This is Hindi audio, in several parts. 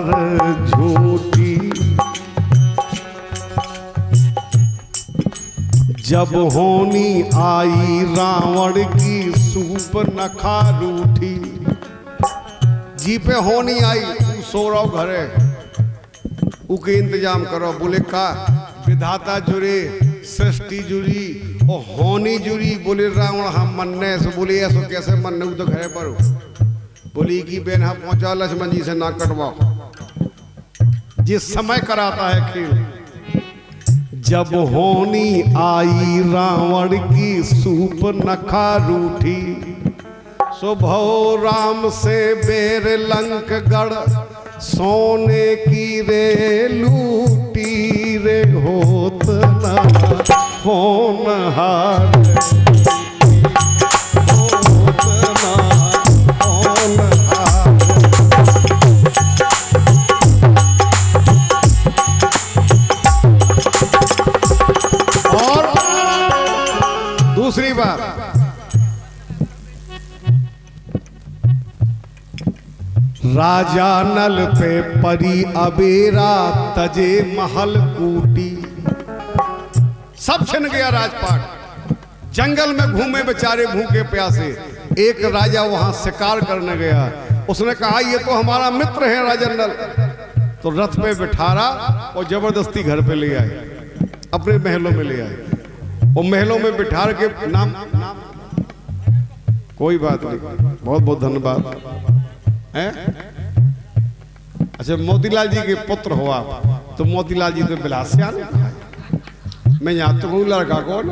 हार झूठी। जब होनी आई रावण की सूप नखा रूठी। जी पे होनी आई, सो रहो घरे, उके इंतजाम करो। बोले का विधाता जुड़े, सृष्टि जुड़ी और होनी जुड़ी। बोले रावण हम मनने से। बोले ऐसो कैसे मनने, तो घरे पर बोली की बेन हम पहुंचा लक्ष्मण जी से ना कटवाओ। जिस समय कराता है खेल। जब होनी आई रावण की सूप नखा रूठी। सो भव राम से बेर लंक गढ़ सोने की रे लूटी रे। होत न होनहार, होत न होनहार। और दूसरी बात, राजा नल पे परी अबेरा तजे महल कूटी। सब छिन गया राजपाट। जंगल में घूमे बेचारे भूखे प्यासे। एक राजा वहां शिकार करने गया। उसने कहा ये तो हमारा मित्र है राजा नल। तो रथ पे बिठारा और जबरदस्ती घर पे ले आए, अपने महलों में ले आए। और महलों में बिठा के नाम कोई बात नहीं, बहुत बहुत धन्यवाद। अच्छा, मोतीलाल जी के पुत्र हो आप, तो मोतीलाल जी तो बिलास से आने। मैं यहाँ तो हूँ, लड़का कौन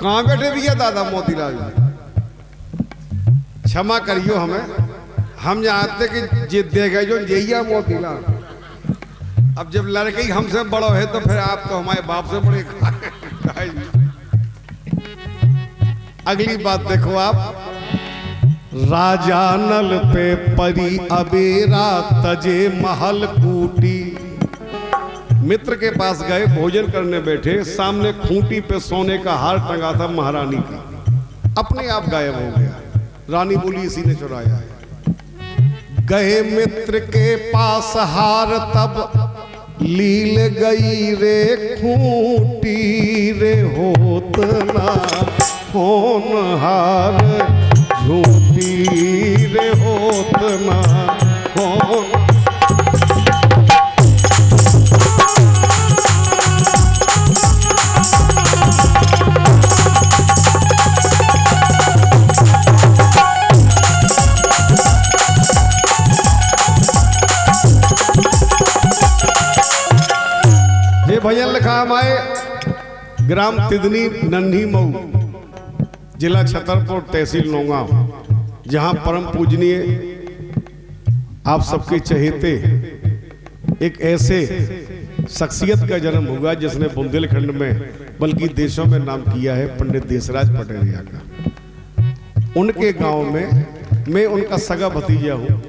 कहाँ बैठे भैया दादा मोतीलाल जी। क्षमा करियो हमें, हम जानते कि जिद दे गए जो जैया मोतीलाल। अब जब लड़के ही हमसे बड़ो है तो फिर आप तो हमारे बाप से बड़े। अगली बात देखो आप, राजा नल पे परी अबेरा तजे महल कूटी। मित्र के पास गए, भोजन करने बैठे, सामने खूंटी पे सोने का हार टंगा था महारानी का। अपने आप गायब हो गया। रानी बोली इसी ने चुराया है। गए मित्र के पास हार तब लील गई रे खूंटी रे। होत ना होनहार झूठी रे। होत ना होन। ये भजन लिखा हमारे ग्राम तिदनी नन्ही मऊ, जिला छतरपुर, तहसील नौगांव, जहां परम पूजनीय आप सबके चहेते एक ऐसे शख्सियत का जन्म हुआ जिसने बुंदेलखंड में बल्कि देशों में नाम किया है, पंडित देशराज पटेरिया का। उनके गांव में मैं उनका सगा भतीजा हूँ,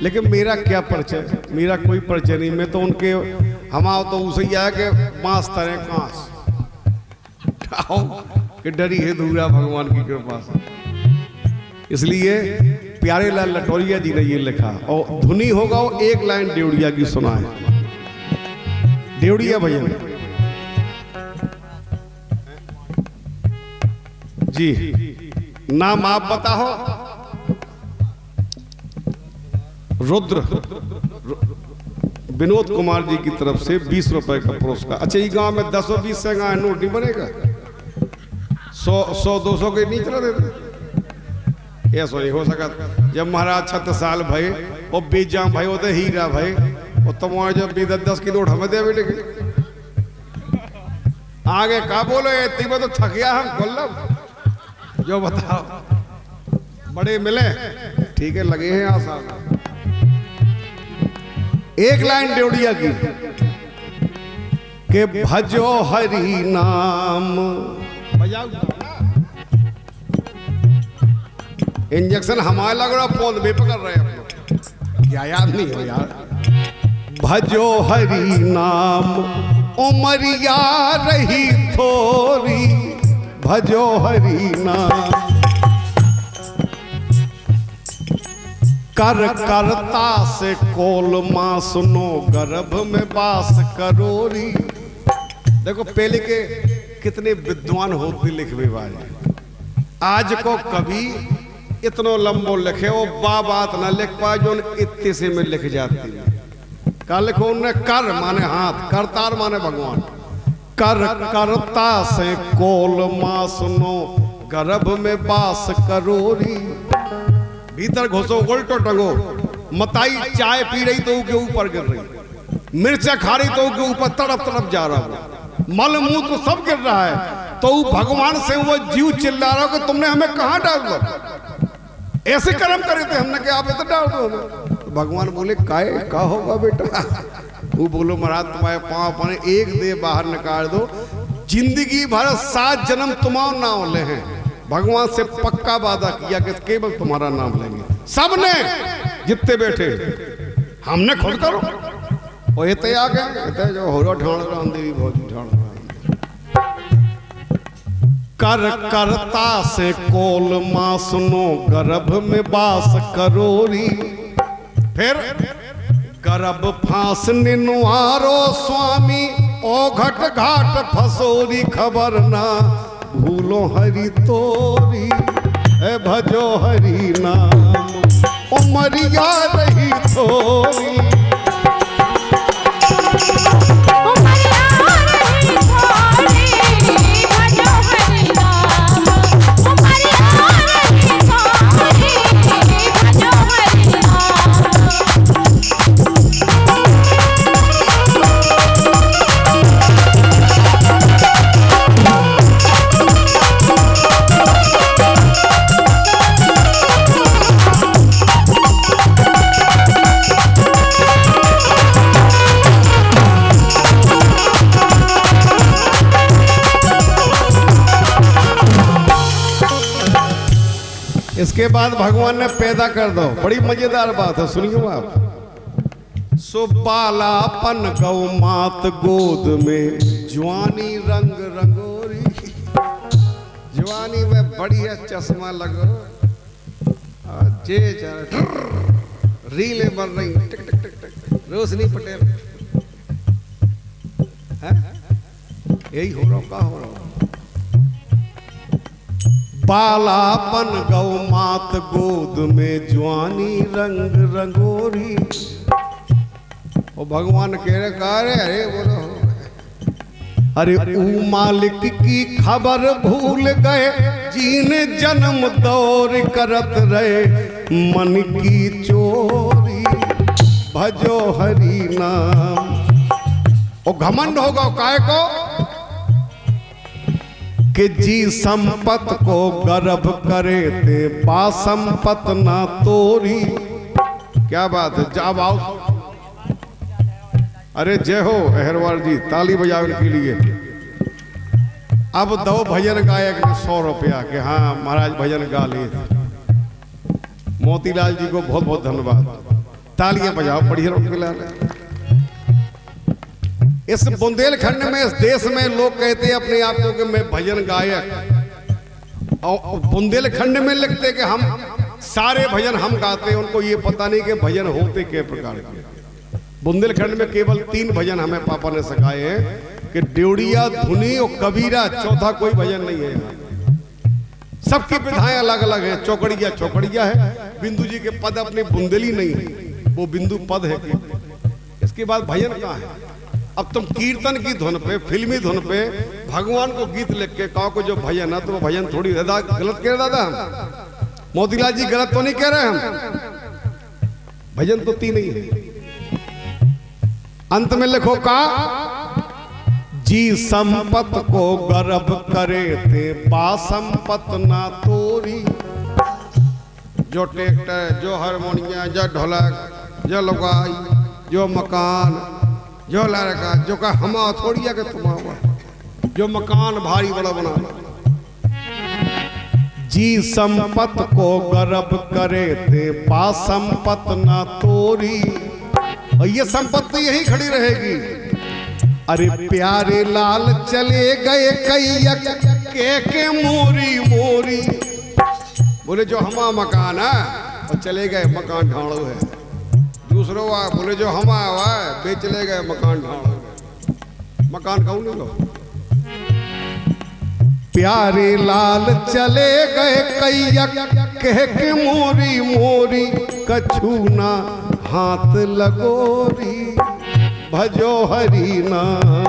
लेकिन मेरा क्या परिचय, मेरा कोई परिचय नहीं। मैं तो उनके हमारा तो उसे आया कि बांस तरे कांस कि डरी है धूरा भगवान की कृपा से। इसलिए प्यारे लाल लटोरिया जी ने ये लिखा, और धुनी होगा वो एक लाइन देवड़िया की सुना है। देवड़िया भजन जी, नाम आप बताओ। रुद्र विनोद कुमार जी की तरफ से 20 रुपए का पुरस्कार। अच्छा, ये गांव में 10-20 से गाँव नोट नहीं बनेगा, 100-200 के नहीं चला देते। ऐसा नहीं हो सका। जब महाराज 36 साल भाई और बीजाम भाई होते हीरा भाई, और तुम्हारे जब 10 की नोट हमें दे बेटे आगे का बोलो। इतनी में तो थक गया हम कोल्लम। जो बताओ बड़े मिले, ठीक है, लगे हैं आसान। एक लाइन देवड़िया की के भजो हरि नाम। इंजेक्शन हमारा लग रहा, पौध भी पकड़ रहे हैं क्या, याद नहीं हो यार। भजो हरि नाम उमरिया रही थोरी। भजो हरि नाम कर करता से कोल मां सुनो गर्भ में बास करोरी। देखो पहले के कितने विद्वान होते लिखवे वाले, आज को कभी इतनो लंबो लिखे वो बात ना लिख पाए जो इतने से में लिख जाती है। का लिखो उन्हें कर माने हाथ, करतार माने भगवान। कर करता से कोल मां सुनो गर्भ में बास करोरी। भीतर घुसो उल्टो टंगो, मताई चाय पी रही तो उसके ऊपर गिर रही, मिर्चा खा रही तो उसके ऊपर तड़प तड़प जा रहा हो, मल मूत्र तो सब गिर रहा है, तो भगवान से वो जीव चिल्ला रहा हो कि तुमने हमें कहां डाल दो, ऐसे कर्म करे थे हमने कि आप इधर डाल दो हमें। तो भगवान बोले काय का होगा बेटा। वो बोलो महाराज तुम्हारे पांव अपने एक दे बाहर निकाल दो, जिंदगी भर 7 जन्म तुम्हारा नाम ले हैं। भगवान से पक्का वादा किया कि केवल तुम्हारा नाम लेंगे सबने, जितने बैठे। हमने खुद करो और इतने आ गए जो हो ढाण देवी भौजी ढाण। कर करता से कोल मां सुनो गर्भ में बास करोरी। फिर गर्भ फांस निनुआरो स्वामी ओ घट घाट फसोरी। खबर ना भूलो हरि तोरी, ए भजो हरि नाम उमरिया रही थोरी। इसके बाद भगवान ने पैदा कर दो, बड़ी मजेदार बात है, सुनियो आप। सो बालापन गौ मात गोद में जवानी रंग रंगोरी। जवानी में बढ़िया चश्मा लगो, जे रीले बन रही टिक टिक टिक टिक, रोशनी पटेल है यही हो रहा, का हो रहा। बालापन गौ मात गोद में जवानी रंग रंगोरी। वो भगवान कह रहे का अरे बोलो, अरे ऊ मालिक की खबर भूल गए जीने जन्म दौर करत रहे मन की चोरी। भजो हरि नाम। वो घमंड होगा काय को कि जी संपत को गर्भ करे थे बा संपत ना तोरी। क्या बात है, जब आओ। अरे जय हो अहरवाल जी, ताली बजाओ इनके लिए। अब दो भजन गायक ने 100 रुपया के, हाँ महाराज भजन गा लिए थे। मोतीलाल जी को बहुत बहुत धन्यवाद, तालियां बजाओ बढ़िया मोतीलाल। इस बुंदेलखंड में, इस देश में लोग कहते हैं अपने आप को कि मैं भजन गायक, और बुंदेलखंड में लिखते कि हम सारे भजन हम गाते हैं। उनको ये पता नहीं कि भजन होते किस प्रकार के। बुंदेलखंड में केवल 3 भजन हमें पापा ने सिखाए हैं कि ड्योड़िया, धुनी और कबीरा, चौथा कोई भजन नहीं है यहाँ। सबकी विधाएं अलग अलग हैं। चौकड़िया चौकड़िया है, बिंदु जी के पद अपने बुंदेली नहीं है, वो बिंदु पद है। इसके बाद भजन कहाँ है? अब तुम कीर्तन की धुन पे, फिल्मी धुन पे भगवान को गीत लिख के कहो को जो भजन है, तो वो भजन थोड़ी गलत कह रहा था। मोतीलाल जी गलत तो नहीं कह रहे हम, भजन तो 3 ही है। अंत में लिखो का जी संपत को गर्भ करे थे बा संपत ना तोरी। जो ट्रैक्टर, जो हारमोनिया, जो ढोलक, जो लुगाई, जो मकान, जो लड़का, जो का हमा थोड़िया के तुम हुआ, जो मकान भारी बड़ा बना। जी संपत को गर्भ करे थे बा संपत ना तोरी। और ये संपत्ति यही खड़ी रहेगी। अरे प्यारे लाल चले गए कैयक के मोरी मोरी। बोले जो हमा मकान है और चले गए मकान ढाड़ो है। दूसरों आए बोले जो हम आए बेच ले गए मकान ढाड़ो है। मकान कौन लो प्यारे लाल चले गए कैया कह के मोरी मोरी कछू ना हाथ लगोरी भजो हरी नाम।